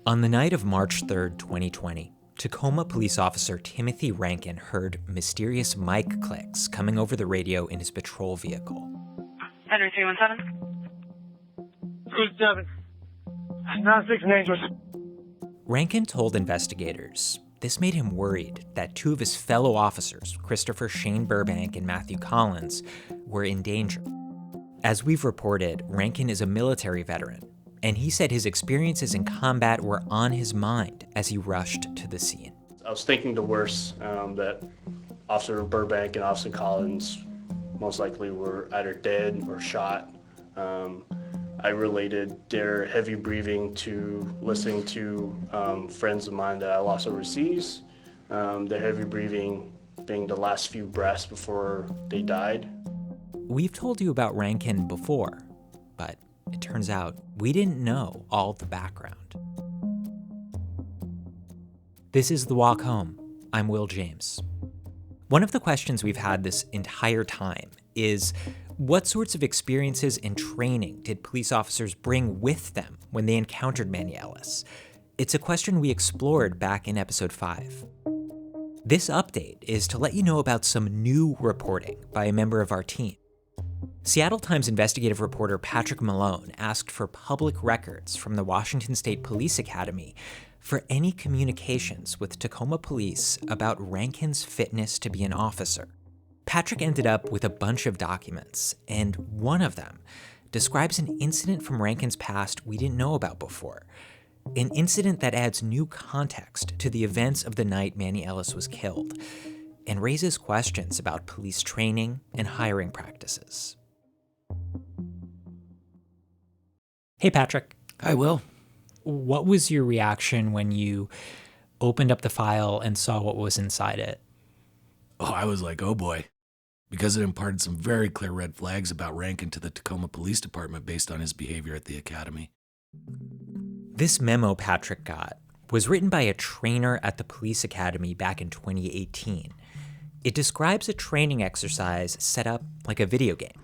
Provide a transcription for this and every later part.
On the night of March 3rd, 2020, Tacoma police officer Timothy Rankine heard mysterious mic clicks coming over the radio in his patrol vehicle. Henry 317. 27. 96 Angels. Rankine told investigators this made him worried that two of his fellow officers, Christopher Shane Burbank and Matthew Collins, were in danger. As we've reported, Rankine is a military veteran, and he said his experiences in combat were on his mind as he rushed to the scene. I was thinking the worst, that Officer Burbank and Officer Collins most likely were either dead or shot. I related their heavy breathing to listening to friends of mine that I lost overseas, their heavy breathing being the last few breaths before they died. We've told you about Rankine before, but it turns out we didn't know all the background. This is The Walk Home. I'm Will James. One of the questions we've had this entire time is, what sorts of experiences and training did police officers bring with them when they encountered Manny Ellis? It's a question we explored back in episode 5. This update is to let you know about some new reporting by a member of our team. Seattle Times investigative reporter Patrick Malone asked for public records from the Washington State Police Academy for any communications with Tacoma police about Rankine's fitness to be an officer. Patrick ended up with a bunch of documents, and one of them describes an incident from Rankine's past we didn't know about before. An incident that adds new context to the events of the night Manny Ellis was killed, and raises questions about police training and hiring practices. Hey, Patrick. Hi, Will. What was your reaction when you opened up the file and saw what was inside it? Oh, I was like, oh boy, because it imparted some very clear red flags about Rankine to the Tacoma Police Department based on his behavior at the academy. This memo Patrick got was written by a trainer at the police academy back in 2018. It describes a training exercise set up like a video game.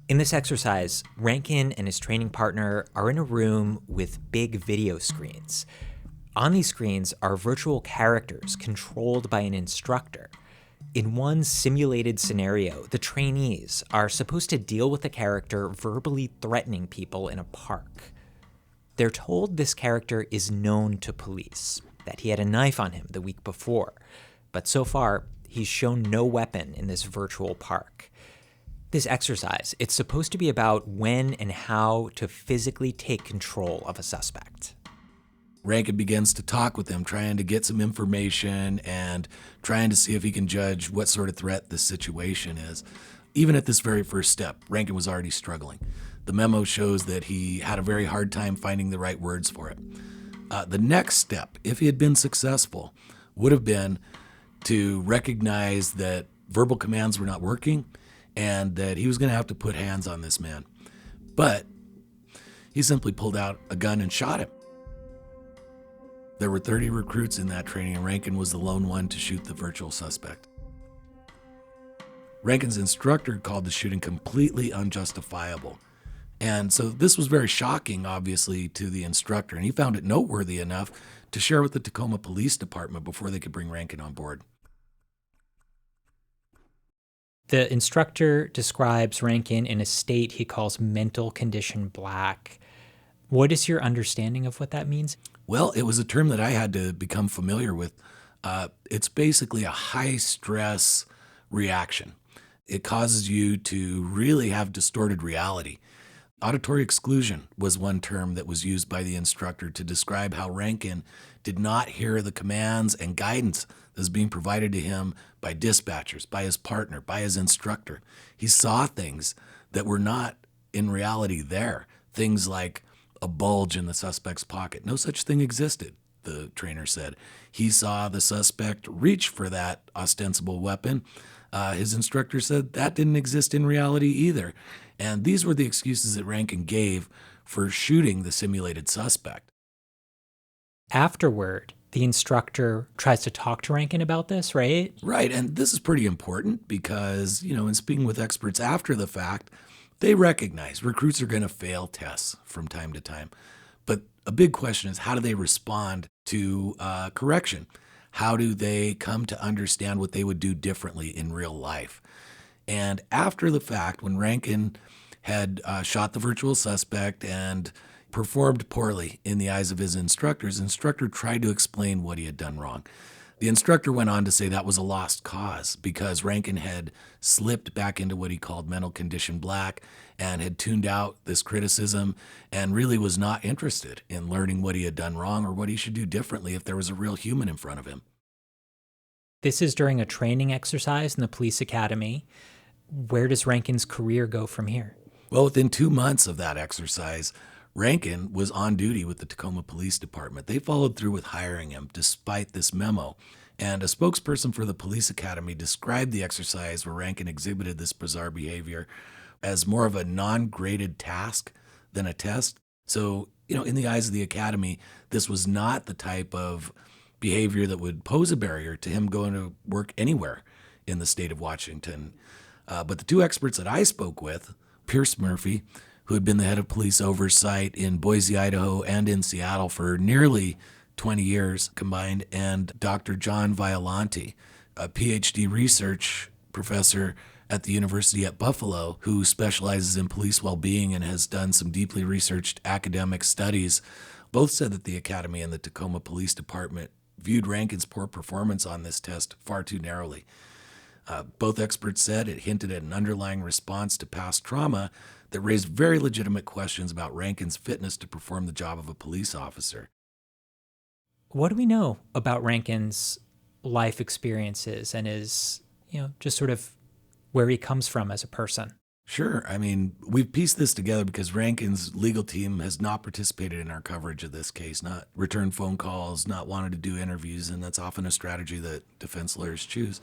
In this exercise, Rankine and his training partner are in a room with big video screens. On these screens are virtual characters controlled by an instructor. In one simulated scenario, the trainees are supposed to deal with a character verbally threatening people in a park. They're told this character is known to police, that he had a knife on him the week before, but so far, he's shown no weapon in this virtual park. This exercise, it's supposed to be about when and how to physically take control of a suspect. Rankine begins to talk with him, trying to get some information and trying to see if he can judge what sort of threat this situation is. Even at this very first step, Rankine was already struggling. The memo shows that he had a very hard time finding the right words for it. The next step, if he had been successful, would have been to recognize that verbal commands were not working and that he was going to have to put hands on this man. But he simply pulled out a gun and shot him. There were 30 recruits in that training, and Rankine was the lone one to shoot the virtual suspect. Rankine's instructor called the shooting completely unjustifiable. And so this was very shocking, obviously, to the instructor, and he found it noteworthy enough to share with the Tacoma Police Department before they could bring Rankine on board. The instructor describes Rankine in a state he calls mental condition black. What is your understanding of what that means? Well, it was a term that I had to become familiar with. It's basically a high-stress reaction. It causes you to really have distorted reality. Auditory exclusion was one term that was used by the instructor to describe how Rankine did not hear the commands and guidance that was being provided to him by dispatchers, by his partner, by his instructor. He saw things that were not in reality there. Things like a bulge in the suspect's pocket. No such thing existed, the trainer said. He saw the suspect reach for that ostensible weapon. His instructor said that didn't exist in reality either. And these were the excuses that Rankine gave for shooting the simulated suspect. Afterward, the instructor tries to talk to Rankine about this, right? Right, and this is pretty important because, in speaking with experts after the fact, they recognize recruits are going to fail tests from time to time. But a big question is, how do they respond to correction? How do they come to understand what they would do differently in real life? And after the fact, when Rankine had shot the virtual suspect and performed poorly in the eyes of his instructors, the instructor tried to explain what he had done wrong. The instructor went on to say that was a lost cause because Rankine had slipped back into what he called mental condition black and had tuned out this criticism and really was not interested in learning what he had done wrong or what he should do differently if there was a real human in front of him. This is during a training exercise in the police academy. Where does Rankine's career go from here? Well, within 2 months of that exercise, Rankine was on duty with the Tacoma Police Department. They followed through with hiring him despite this memo. And a spokesperson for the police academy described the exercise where Rankine exhibited this bizarre behavior as more of a non-graded task than a test. So, in the eyes of the academy, this was not the type of behavior that would pose a barrier to him going to work anywhere in the state of Washington. But the two experts that I spoke with, Pierce Murphy, who had been the head of police oversight in Boise, Idaho, and in Seattle for nearly 20 years combined, and Dr. John Violante, a PhD research professor at the University at Buffalo, who specializes in police well-being and has done some deeply researched academic studies, both said that the Academy and the Tacoma Police Department viewed Rankine's poor performance on this test far too narrowly. Both experts said it hinted at an underlying response to past trauma that raised very legitimate questions about Rankine's fitness to perform the job of a police officer. What do we know about Rankine's life experiences and his, just sort of where he comes from as a person? Sure. We've pieced this together because Rankine's legal team has not participated in our coverage of this case, not returned phone calls, not wanted to do interviews, and that's often a strategy that defense lawyers choose.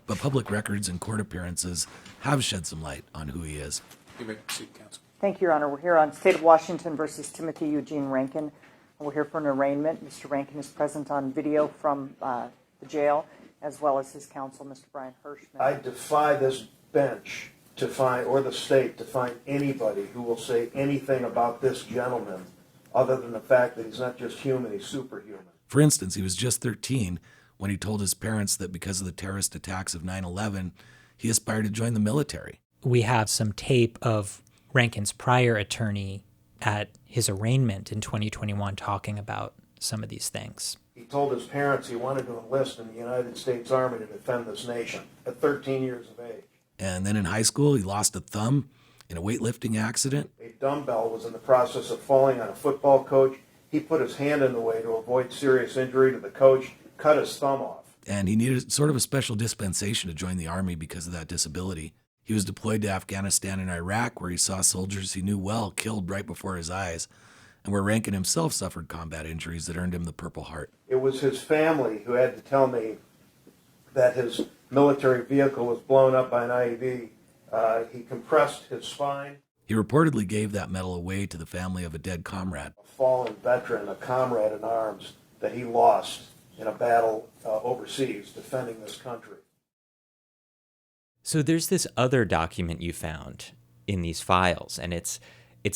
But public records and court appearances have shed some light on who he is. You may proceed, counsel. Thank you, Your Honor. We're here on State of Washington versus Timothy Eugene Rankine. We're here for an arraignment. Mr. Rankine is present on video from the jail, as well as his counsel, Mr. Brian Hirschman. I defy this bench to find, or the state, to find anybody who will say anything about this gentleman other than the fact that he's not just human, he's superhuman. For instance, he was just 13 when he told his parents that because of the terrorist attacks of 9/11, he aspired to join the military. We have some tape of Rankine's prior attorney at his arraignment in 2021 talking about some of these things. He told his parents he wanted to enlist in the United States Army to defend this nation at 13 years of age. And then in high school, he lost a thumb in a weightlifting accident. A dumbbell was in the process of falling on a football coach. He put his hand in the way to avoid serious injury to the coach, cut his thumb off. And he needed sort of a special dispensation to join the Army because of that disability. He was deployed to Afghanistan and Iraq, where he saw soldiers he knew well killed right before his eyes, and where Rankine himself suffered combat injuries that earned him the Purple Heart. It was his family who had to tell me that his military vehicle was blown up by an IED. He compressed his spine. He reportedly gave that medal away to the family of a dead comrade. A fallen veteran, a comrade in arms that he lost in a battle overseas defending this country. So there's this other document you found in these files, and it's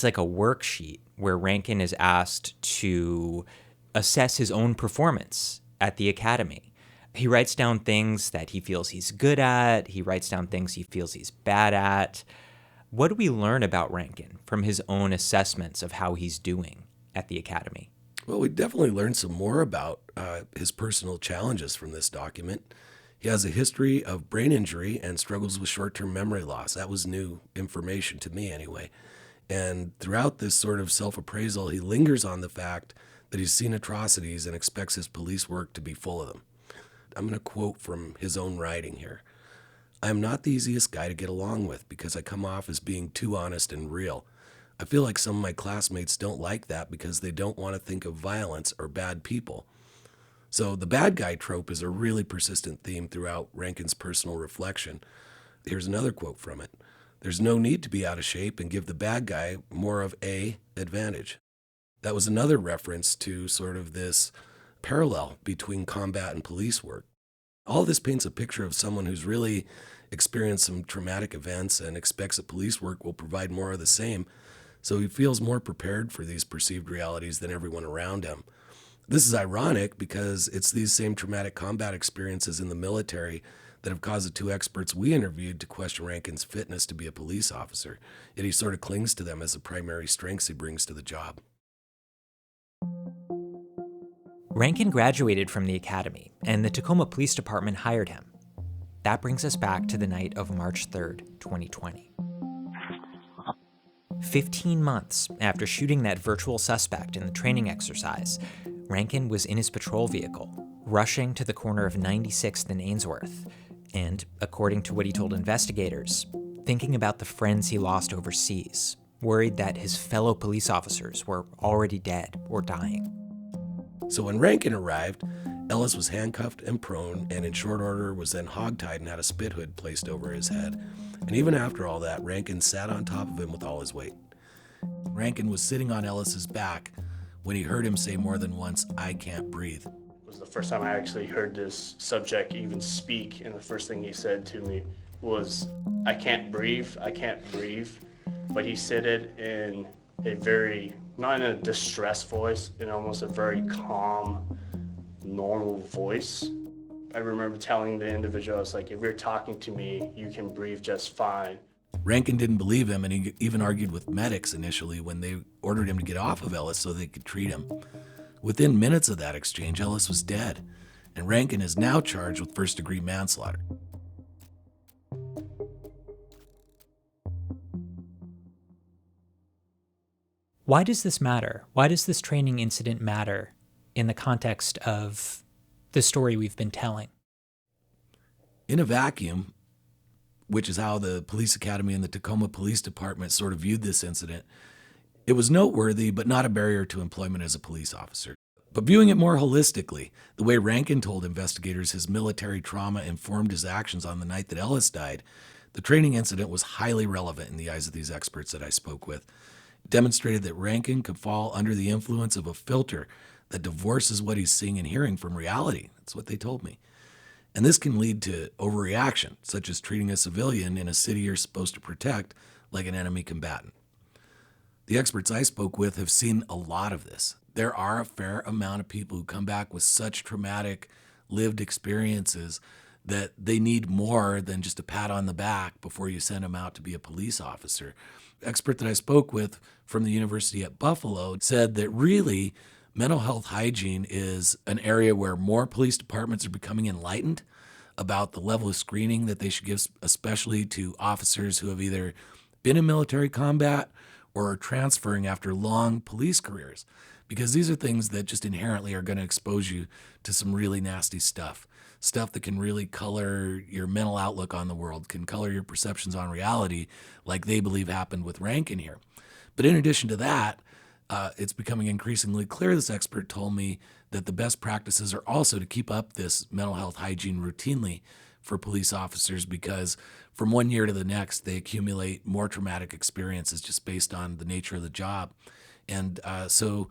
like a worksheet where Rankine is asked to assess his own performance at the academy. He writes down things that he feels he's good at. He writes down things he feels he's bad at. What do we learn about Rankine from his own assessments of how he's doing at the academy? Well, we definitely learned some more about his personal challenges from this document. He has a history of brain injury and struggles with short-term memory loss. That was new information to me anyway. And throughout this sort of self-appraisal, he lingers on the fact that he's seen atrocities and expects his police work to be full of them. I'm going to quote from his own writing here. "I am not the easiest guy to get along with because I come off as being too honest and real. I feel like some of my classmates don't like that because they don't want to think of violence or bad people." So the bad guy trope is a really persistent theme throughout Rankine's personal reflection. Here's another quote from it. "There's no need to be out of shape and give the bad guy more of a advantage." That was another reference to sort of this parallel between combat and police work. All this paints a picture of someone who's really experienced some traumatic events and expects that police work will provide more of the same. so he feels more prepared for these perceived realities than everyone around him. This is ironic because it's these same traumatic combat experiences in the military that have caused the two experts we interviewed to question Rankine's fitness to be a police officer, yet he sort of clings to them as the primary strengths he brings to the job. Rankine graduated from the academy, and the Tacoma Police Department hired him. That brings us back to the night of March 3rd, 2020. 15 months after shooting that virtual suspect in the training exercise, Rankine was in his patrol vehicle, rushing to the corner of 96th and Ainsworth, and, according to what he told investigators, thinking about the friends he lost overseas, worried that his fellow police officers were already dead or dying. So when Rankine arrived, Ellis was handcuffed and prone, and in short order was then hogtied and had a spit hood placed over his head. And even after all that, Rankine sat on top of him with all his weight. Rankine was sitting on Ellis's back when he heard him say more than once, "I can't breathe." It was the first time I actually heard this subject even speak, and the first thing he said to me was, I can't breathe. But he said it in a very, not in a distressed voice, in almost a very calm, normal voice. I remember telling the individual, I was like, if you're talking to me, you can breathe just fine. Rankine didn't believe him, and he even argued with medics initially when they ordered him to get off of Ellis so they could treat him. Within minutes of that exchange, Ellis was dead, and Rankine is now charged with first-degree manslaughter. Why does this matter? Why does this training incident matter in the context of the story we've been telling? In a vacuum, which is how the police academy and the Tacoma Police Department sort of viewed this incident, it was noteworthy, but not a barrier to employment as a police officer. But viewing it more holistically, the way Rankine told investigators his military trauma informed his actions on the night that Ellis died, the training incident was highly relevant in the eyes of these experts that I spoke with. It demonstrated that Rankine could fall under the influence of a filter that divorces what he's seeing and hearing from reality. That's what they told me. And this can lead to overreaction, such as treating a civilian in a city you're supposed to protect like an enemy combatant. The experts I spoke with have seen a lot of this. There are a fair amount of people who come back with such traumatic lived experiences that they need more than just a pat on the back before you send them out to be a police officer. The expert that I spoke with from the University at Buffalo said that really mental health hygiene is an area where more police departments are becoming enlightened about the level of screening that they should give, especially to officers who have either been in military combat or are transferring after long police careers, because these are things that just inherently are going to expose you to some really nasty stuff that can really color your mental outlook on the world, can color your perceptions on reality, like they believe happened with Rankine here. But in addition to that, it's becoming increasingly clear, this expert told me, that the best practices are also to keep up this mental health hygiene routinely for police officers, because from one year to the next, they accumulate more traumatic experiences just based on the nature of the job. And so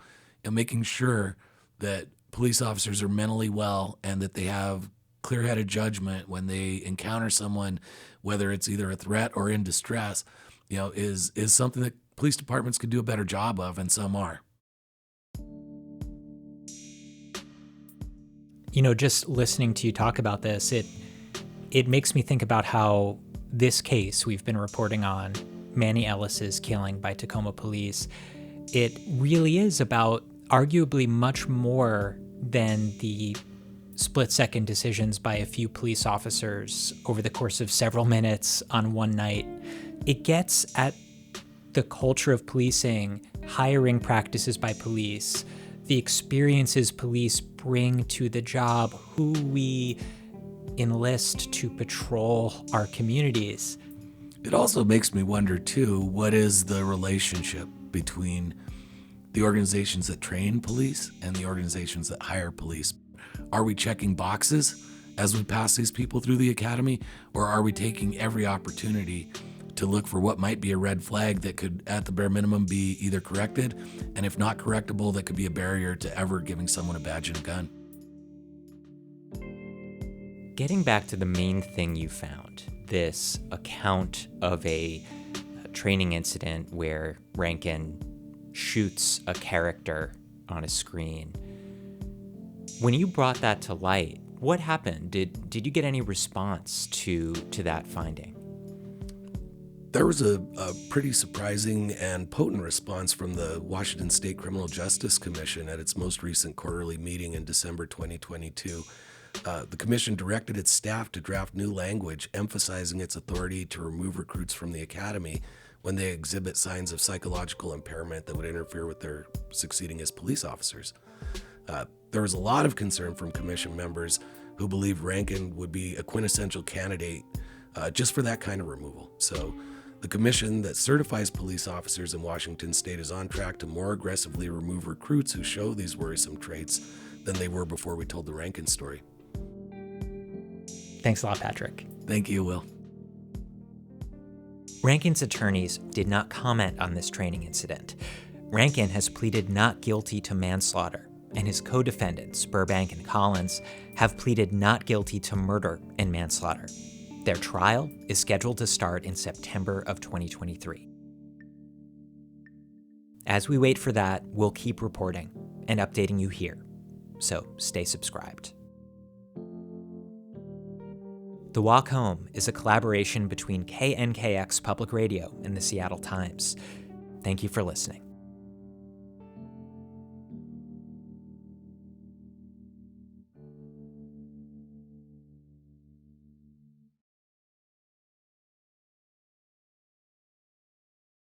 making sure that police officers are mentally well and that they have clear-headed judgment when they encounter someone, whether it's either a threat or in distress, is something that police departments could do a better job of, and some are. Just listening to you talk about this, it makes me think about how this case we've been reporting on, Manny Ellis's killing by Tacoma police, it really is about arguably much more than the split-second decisions by a few police officers over the course of several minutes on one night. It gets at the culture of policing, hiring practices by police, the experiences police bring to the job, who we enlist to patrol our communities. It also makes me wonder, too, what is the relationship between the organizations that train police and the organizations that hire police? Are we checking boxes as we pass these people through the academy, or are we taking every opportunity to look for what might be a red flag that could, at the bare minimum, be either corrected, and if not correctable, that could be a barrier to ever giving someone a badge and a gun? Getting back to the main thing you found, this account of a training incident where Rankine shoots a character on a screen. When you brought that to light, what happened? Did you get any response to that finding? There was a pretty surprising and potent response from the Washington State Criminal Justice Commission at its most recent quarterly meeting in December 2022. The commission directed its staff to draft new language emphasizing its authority to remove recruits from the academy when they exhibit signs of psychological impairment that would interfere with their succeeding as police officers. There was a lot of concern from commission members who believed Rankine would be a quintessential candidate just for that kind of removal. So the commission that certifies police officers in Washington state is on track to more aggressively remove recruits who show these worrisome traits than they were before we told the Rankine story. Thanks a lot, Patrick. Thank you, Will. Rankine's attorneys did not comment on this training incident. Rankine has pleaded not guilty to manslaughter, and his co-defendants, Burbank and Collins, have pleaded not guilty to murder and manslaughter. Their trial is scheduled to start in September of 2023. As we wait for that, we'll keep reporting and updating you here, so stay subscribed. The Walk Home is a collaboration between KNKX Public Radio and the Seattle Times. Thank you for listening.